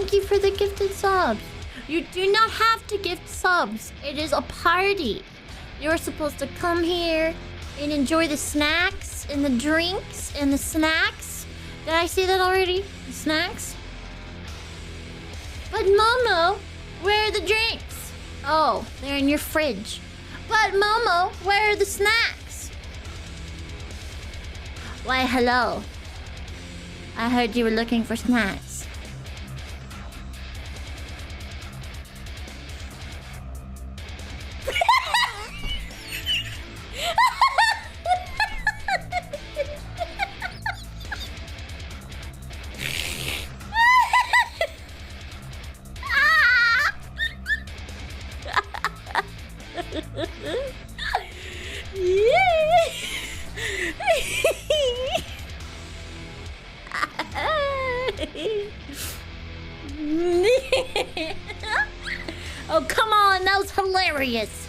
Thank you for the gifted subs. You do not have to gift subs. It is a party. You're supposed to come here and enjoy the snacks and the drinks and the snacks. Did I say that already? The snacks? But Momo, where are the drinks? Oh, they're in your fridge. But Momo, where are the snacks? Why, hello. I heard you were looking for snacks. Oh, come on, that was hilarious.